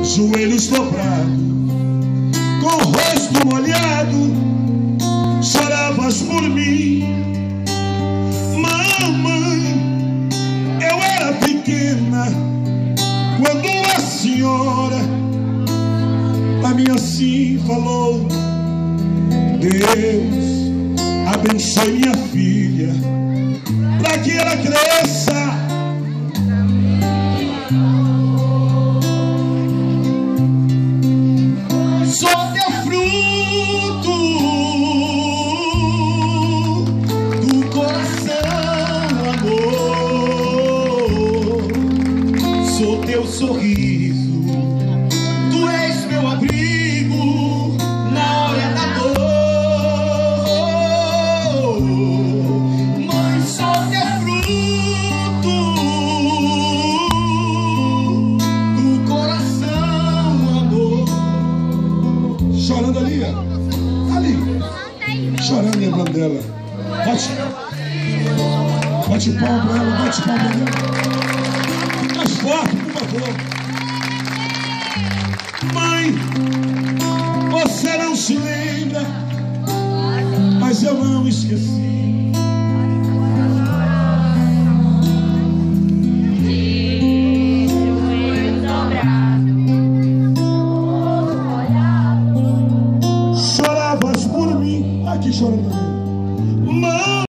joelhos dobrados, com o rosto molhado, choravas por mim. Mamãe, eu era pequena quando a senhora pra mim assim falou: Deus abençoe minha filha, para que ela cresça. Sou teu fruto do coração, amor. Sou teu sorriso, tu és meu abrigo na hora da dor. Mãe, sou teu fruto do coração, amor. Chorando ali, ó. Ali. Chorando, lembrando dela. Bate palma pra ela, bate palma pra ela. Mais forte, por favor. Mãe, você não se lembra, mas eu não esqueci.